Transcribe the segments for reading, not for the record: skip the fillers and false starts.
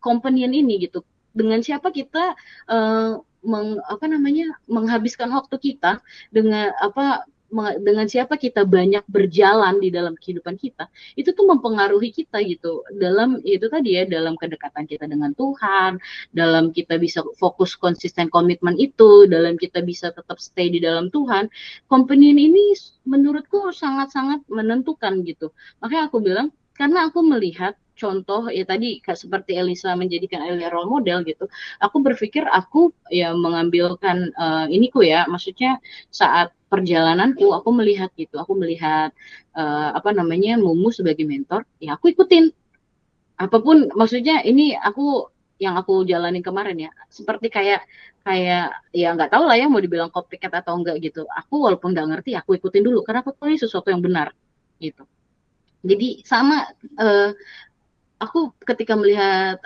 companion ini gitu. Dengan siapa kita menghabiskan waktu kita, dengan dengan siapa kita banyak berjalan di dalam kehidupan kita, itu tuh mempengaruhi kita gitu dalam itu tadi ya, dalam kedekatan kita dengan Tuhan, dalam kita bisa fokus konsisten komitmen itu, dalam kita bisa tetap stay di dalam Tuhan. Companion ini menurutku sangat-sangat menentukan gitu. Makanya aku bilang, karena aku melihat contoh ya tadi seperti Elisa menjadikan Elia role model gitu, aku berpikir aku ya mengambilkan iniku ya, maksudnya saat perjalananku aku melihat gitu, aku melihat Mumu sebagai mentor, ya aku ikutin apapun, maksudnya ini yang aku jalanin kemarin ya, seperti kayak kayak ya nggak tahu lah ya mau dibilang copycat atau enggak gitu, aku walaupun nggak ngerti aku ikutin dulu karena aku tahu ini sesuatu yang benar gitu. Jadi sama, eh, aku ketika melihat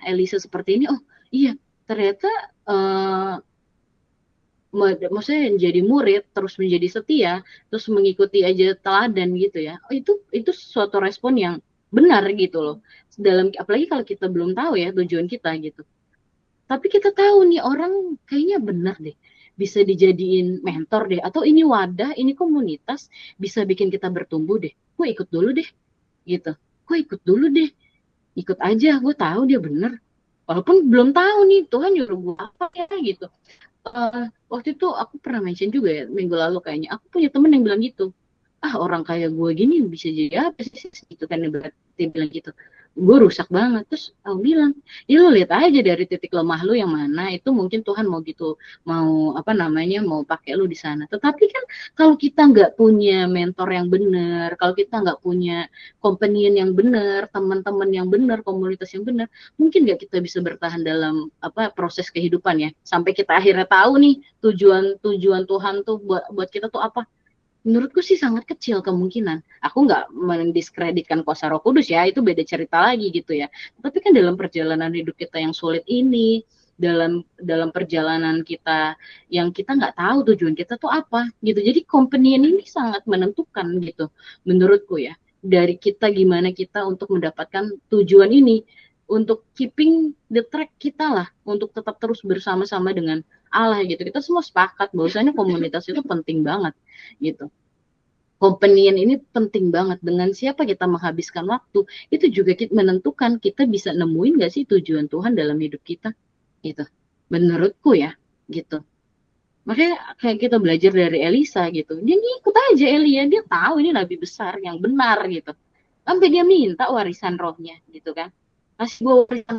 Elisa seperti ini, oh iya ternyata eh, maksudnya jadi murid terus menjadi setia terus mengikuti aja teladan gitu ya, oh, itu suatu respon yang benar gitu loh, dalam apalagi kalau kita belum tahu ya tujuan kita gitu, tapi kita tahu nih orang kayaknya benar deh, bisa dijadiin mentor deh, atau ini wadah, ini komunitas bisa bikin kita bertumbuh deh, gue ikut dulu deh gitu, gue ikut dulu deh, ikut aja, gue tahu dia bener walaupun belum tahu nih Tuhan nyuruh gue apa ya gitu. Waktu itu aku pernah mention juga ya minggu lalu, kayaknya aku punya temen yang bilang gitu, ah orang kayak gue gini bisa jadi apa sih gitu kan, berarti bilang gitu, gue rusak banget. Terus aku bilang, ya lo lihat aja dari titik lemah lu yang mana, itu mungkin Tuhan mau gitu, mau mau pakai lu di sana. Tetapi kan kalau kita nggak punya mentor yang benar, kalau kita nggak punya companion yang benar, teman-teman yang benar, komunitas yang benar, mungkin nggak kita bisa bertahan dalam proses kehidupan ya, sampai kita akhirnya tahu nih tujuan tujuan Tuhan tuh buat buat kita tuh apa. Menurutku sih sangat kecil kemungkinan. Aku nggak mendiskreditkan kuasa Roh Kudus ya, itu beda cerita lagi gitu ya. Tapi kan dalam perjalanan hidup kita yang sulit ini, dalam dalam perjalanan kita yang kita nggak tahu tujuan kita tuh apa gitu. Jadi companion ini sangat menentukan gitu, menurutku ya. Dari kita gimana kita untuk mendapatkan tujuan ini, untuk keeping the track kita lah, untuk tetap terus bersama-sama dengan Allah gitu. Kita semua sepakat bahwasanya komunitas itu penting banget gitu. Companion ini penting banget. Dengan siapa kita menghabiskan waktu, itu juga menentukan kita bisa nemuin gak sih tujuan Tuhan dalam hidup kita gitu. Menurutku ya gitu. Makanya kayak kita belajar dari Elisa gitu. Dia ngikut aja Elia, dia tahu ini nabi besar yang benar gitu. Sampai dia minta warisan rohnya gitu kan. Kasih gue warisan